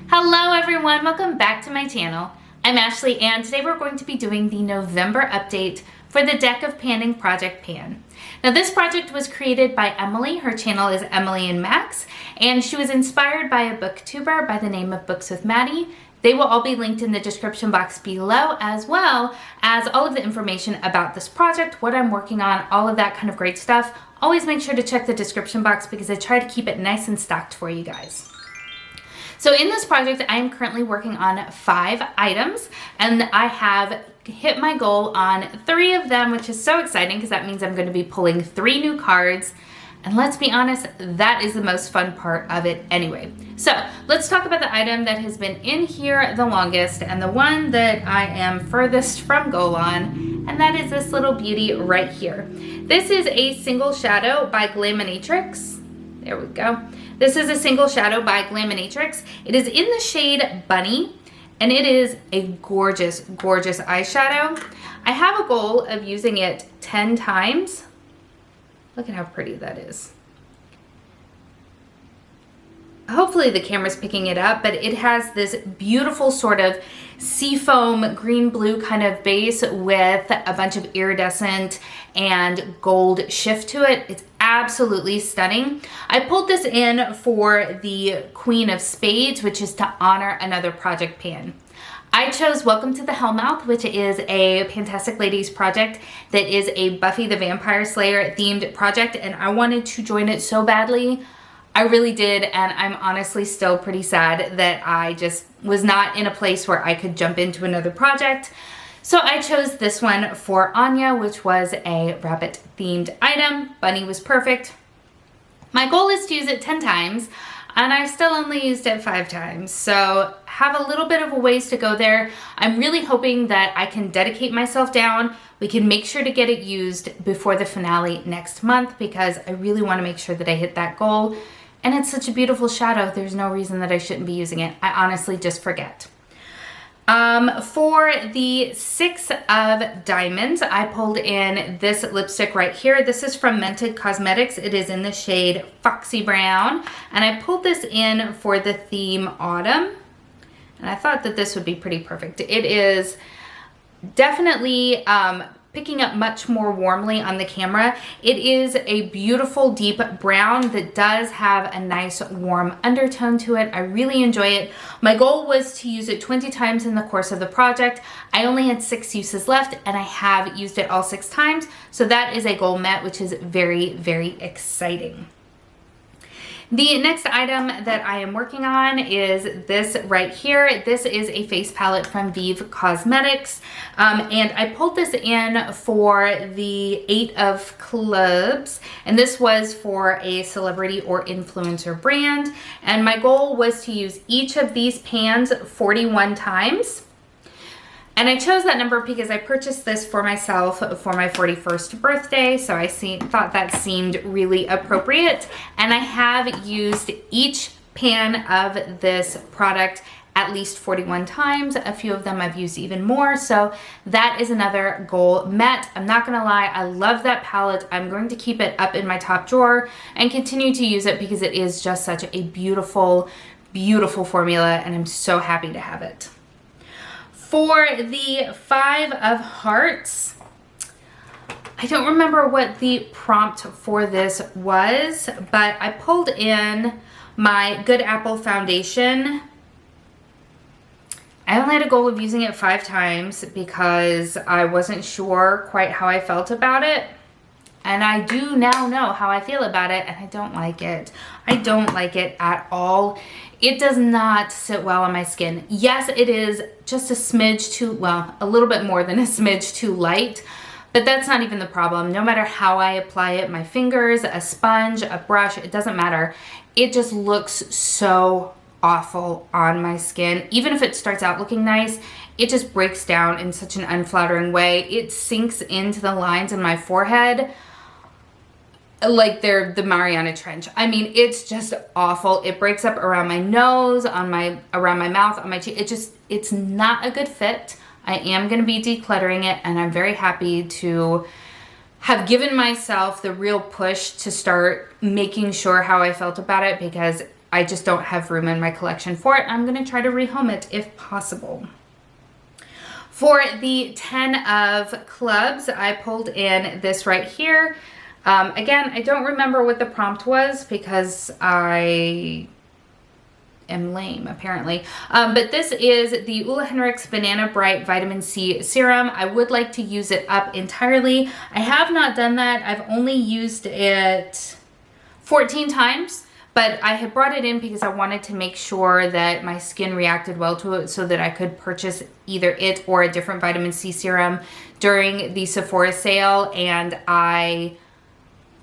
Hello everyone, welcome back to my channel. I'm Ashley and today we're going to be doing the November update for the Deck of Panning Project Pan. Now this project was created by Emily. Her channel is Emily and Max, and she was inspired by a booktuber by the name of Books with Maddie. They will all be linked in the description box below, as well as all of the information about this project, what I'm working on, all of that kind of great stuff. Always make sure to check the description box because I try to keep it nice and stocked for you guys. So in this project, I am currently working on 5 items, and I have hit my goal on 3 of them, which is so exciting because that means I'm going to be pulling 3 new cards. And let's be honest, that is the most fun part of it anyway. So let's talk about the item that has been in here the longest and the one that I am furthest from goal on, and that is this little beauty right here. This is a single shadow by Glaminatrix. There we go. This is a single shadow by Glaminatrix. It is in the shade Bunny, and it is a gorgeous, gorgeous eyeshadow. I have a goal of using it 10 times. Look at how pretty that is. Hopefully the camera's picking it up, but it has this beautiful sort of seafoam green blue kind of base with a bunch of iridescent and gold shift to it. It's absolutely stunning. I pulled this in for the Queen of Spades, which is to honor another project pan. I chose Welcome to the Hellmouth, which is a Fantastic Ladies project that is a Buffy the Vampire Slayer themed project, and I wanted to join it so badly. I really did, and I'm honestly still pretty sad that I just was not in a place where I could jump into another project. So I chose this one for Anya, which was a rabbit themed item. Bunny was perfect. My goal is to use it 10 times, and I've still only used it 5 times. So have a little bit of a ways to go there. I'm really hoping that I can dedicate myself down. We can make sure to get it used before the finale next month because I really want to make sure that I hit that goal. And it's such a beautiful shadow, there's no reason that I shouldn't be using it. I honestly just forget. For the 6 of diamonds, I pulled in this lipstick right here. This is from Mented Cosmetics. It is in the shade Foxy Brown. And I pulled this in for the theme Autumn. And I thought that this would be pretty perfect. It is definitely picking up much more warmly on the camera. It is a beautiful deep brown that does have a nice warm undertone to it. I really enjoy it. My goal was to use it 20 times in the course of the project. I only had 6 uses left and I have used it all 6 times. So that is a goal met, which is very, very exciting. The next item that I am working on is this right here. This is a face palette from Vieve Cosmetics. And I pulled this in for the 8 of Clubs. And this was for a celebrity or influencer brand. And my goal was to use each of these pans 41 times. And I chose that number because I purchased this for myself for my 41st birthday, so I thought that seemed really appropriate. And I have used each pan of this product at least 41 times. A few of them I've used even more, so that is another goal met. I'm not gonna lie, I love that palette. I'm going to keep it up in my top drawer and continue to use it because it is just such a beautiful, beautiful formula, and I'm so happy to have it. For the 5 of Hearts, I don't remember what the prompt for this was, but I pulled in my Good Apple foundation. I only had a goal of using it 5 times because I wasn't sure quite how I felt about it. And I do now know how I feel about it, and I don't like it. I don't like it at all. It does not sit well on my skin. Yes, it is just a smidge too, well, a little bit more than a smidge too light, but that's not even the problem. No matter how I apply it, my fingers, a sponge, a brush, it doesn't matter. It just looks so awful on my skin. Even if it starts out looking nice, it just breaks down in such an unflattering way. It sinks into the lines in my forehead like they're the Mariana Trench. I mean, it's just awful. It breaks up around my nose, around my mouth, on my cheek. It's not a good fit. I am going to be decluttering it, and I'm very happy to have given myself the real push to start making sure how I felt about it, because I just don't have room in my collection for it. I'm going to try to rehome it if possible. For the 10 of clubs, I pulled in this right here. Again, I don't remember what the prompt was because I am lame apparently. But this is the Ole Henrik's Banana Bright Vitamin C Serum. I would like to use it up entirely. I have not done that. I've only used it 14 times, but I had brought it in because I wanted to make sure that my skin reacted well to it so that I could purchase either it or a different vitamin C serum during the Sephora sale, and I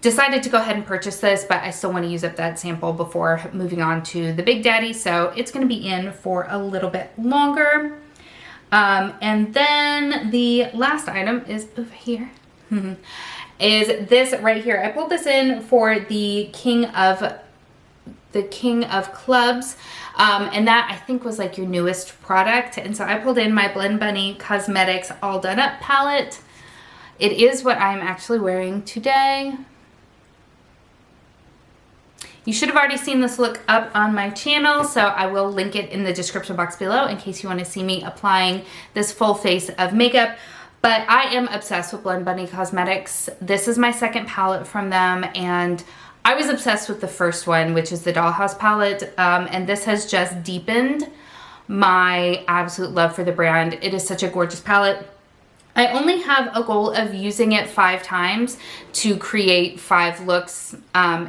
decided to go ahead and purchase this, but I still want to use up that sample before moving on to the Big Daddy, so it's going to be in for a little bit longer. And then the last item is over here. Is this right here. I pulled this in for the King of Clubs, and that I think was like your newest product, and so I pulled in my Blend Bunny Cosmetics All Done Up palette. It is what I'm actually wearing today. You should have already seen this look up on my channel, so I will link it in the description box below in case you want to see me applying this full face of makeup. But I am obsessed with Blend Bunny Cosmetics. This is my second palette from them, and I was obsessed with the first one, which is the Dollhouse palette, and this has just deepened my absolute love for the brand. It is such a gorgeous palette. I only have a goal of using it 5 times to create 5 looks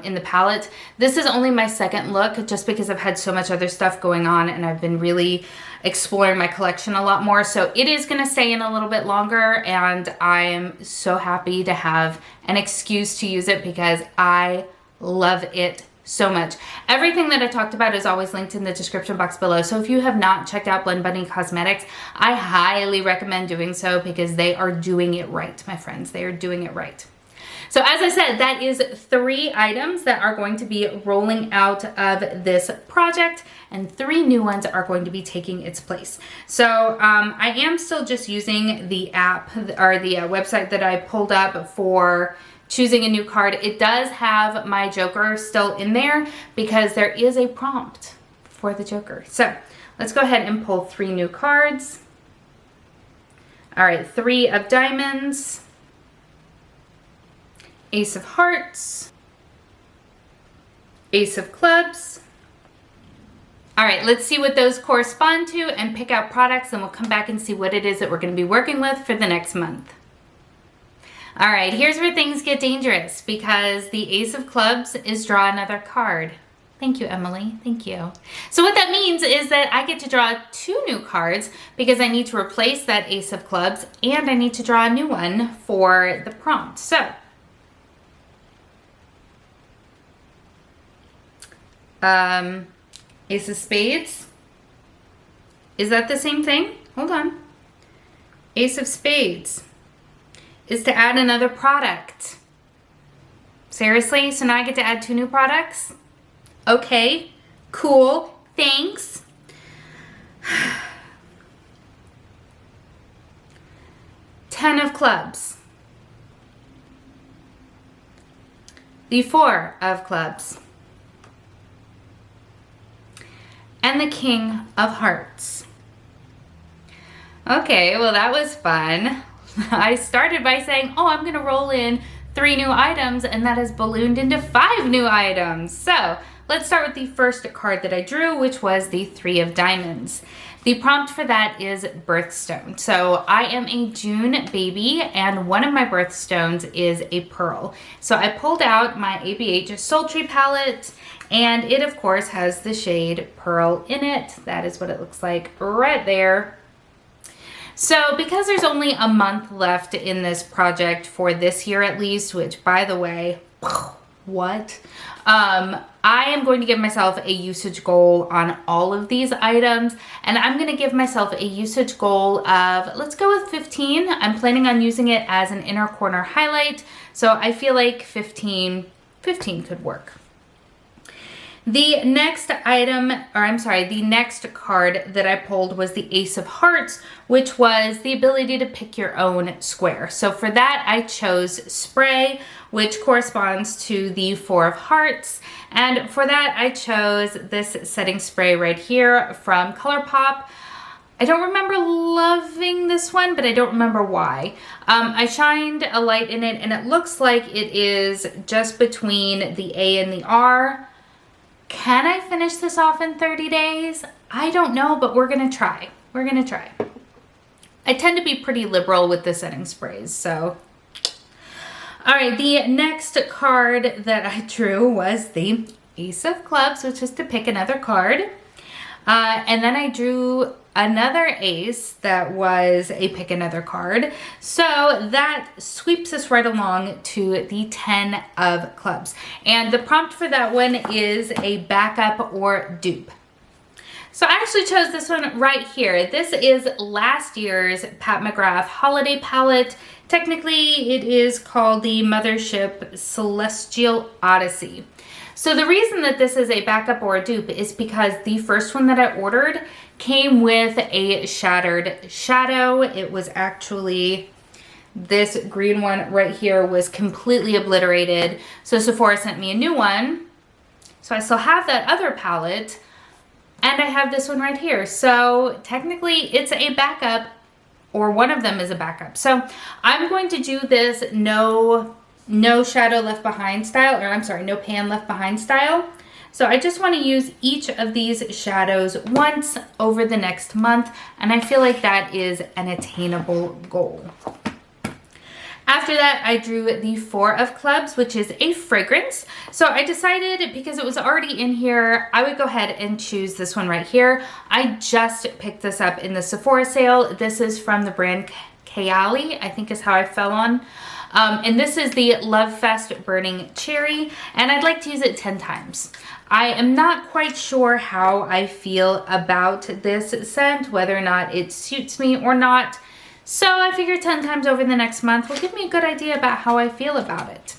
in the palette. This is only my second look just because I've had so much other stuff going on and I've been really exploring my collection a lot more. So it is going to stay in a little bit longer, and I am so happy to have an excuse to use it because I love it so much. Everything that I talked about is always linked in the description box below. So if you have not checked out Blend Bunny Cosmetics, I highly recommend doing so because they are doing it right, my friends. They are doing it right. So as I said, that is 3 items that are going to be rolling out of this project, and 3 new ones are going to be taking its place. So I am still just using the app or the website that I pulled up for choosing a new card. It does have my Joker still in there because there is a prompt for the Joker. So let's go ahead and pull 3 new cards. All right, 3 of Diamonds, Ace of Hearts, Ace of Clubs. All right, let's see what those correspond to and pick out products, and we'll come back and see what it is that we're going to be working with for the next month. All right, here's where things get dangerous because the Ace of Clubs is draw another card. Thank you, Emily. Thank you. So what that means is that I get to draw 2 new cards because I need to replace that Ace of Clubs and I need to draw a new one for the prompt. So Ace of Spades. Is that the same thing? Hold on. Ace of Spades is to add another product. Seriously? So now I get to add 2 new products? Okay, cool, thanks. 10 of Clubs. The 4 of Clubs. And the King of Hearts. Okay, well that was fun. I started by saying, oh, I'm gonna roll in 3 new items, and that has ballooned into 5 new items. So let's start with the first card that I drew, which was the 3 of Diamonds. The prompt for that is birthstone. So I am a June baby, and one of my birthstones is a pearl. So I pulled out my ABH Sultry palette, and it of course has the shade Pearl in it. That is what it looks like right there. So because there's only a month left in this project for this year at least, which by the way, what? I am going to give myself a usage goal on all of these items, and I'm going to give myself a usage goal of, let's go with 15. I'm planning on using it as an inner corner highlight, so I feel like 15 could work. The next item, or I'm sorry, the next card that I pulled was the Ace of Hearts, which was the ability to pick your own square. So for that, I chose Spray, which corresponds to the Four of Hearts. And for that, I chose this setting spray right here from ColourPop. I don't remember loving this one, but I don't remember why. I shined a light in it, and it looks like it is just between the A and the R. Can I finish this off in 30 days? I don't know, but we're gonna try. We're gonna try. I tend to be pretty liberal with the setting sprays, so. All right, the next card that I drew was the Ace of Clubs, which is to pick another card. And then I drew another ace that was a pick another card. So that sweeps us right along to the 10 of clubs. And the prompt for that one is a backup or dupe. So I actually chose this one right here. This is last year's Pat McGrath holiday palette. Technically, it is called the Mothership Celestial Odyssey. So the reason that this is a backup or a dupe is because the first one that I ordered came with a shattered shadow. It was actually, this green one right here was completely obliterated. So Sephora sent me a new one. So I still have that other palette, and I have this one right here. So technically it's a backup, or one of them is a backup. So I'm going to do this no shadow left behind style, or I'm sorry, no pan left behind style. So I just want to use each of these shadows once over the next month, and I feel like that is an attainable goal. After that, I drew the Four of Clubs, which is a fragrance. So I decided, because it was already in here, I would go ahead and choose this one right here. I just picked this up in the Sephora sale. This is from the brand Kayali, I think is how I fell on. And this is the Love Fest Burning Cherry, and I'd like to use it 10 times. I am not quite sure how I feel about this scent, whether or not it suits me or not. So I figured 10 times over the next month will give me a good idea about how I feel about it.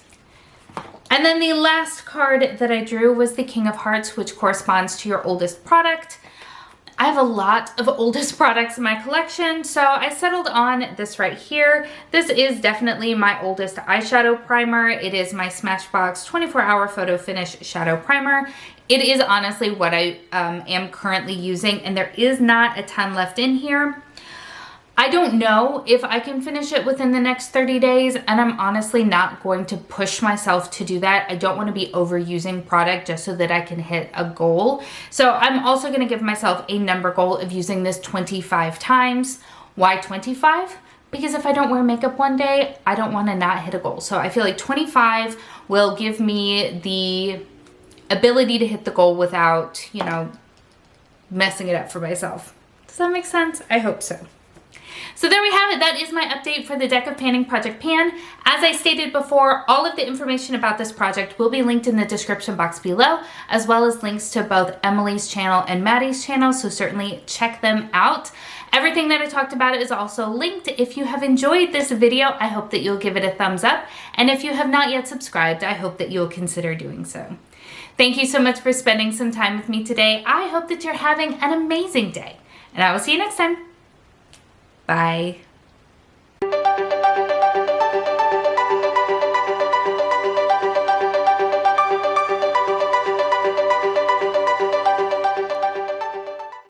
And then the last card that I drew was the King of Hearts, which corresponds to your oldest product. I have a lot of oldest products in my collection, so I settled on this right here. This is definitely my oldest eyeshadow primer. It is my Smashbox 24-Hour Photo Finish Shadow Primer. It is honestly what I am currently using, and there is not a ton left in here. I don't know if I can finish it within the next 30 days, and I'm honestly not going to push myself to do that. I don't want to be overusing product just so that I can hit a goal. So I'm also going to give myself a number goal of using this 25 times. Why 25? Because if I don't wear makeup one day, I don't want to not hit a goal. So I feel like 25 will give me the ability to hit the goal without, you know, messing it up for myself. Does that make sense? I hope so. So there we have it. That is my update for the Deck of Panning Project Pan. As I stated before, all of the information about this project will be linked in the description box below, as well as links to both Emily's channel and Maddie's channel, so certainly check them out. Everything that I talked about is also linked. If you have enjoyed this video, I hope that you'll give it a thumbs up. And if you have not yet subscribed, I hope that you'll consider doing so. Thank you so much for spending some time with me today. I hope that you're having an amazing day, and I will see you next time. Bye.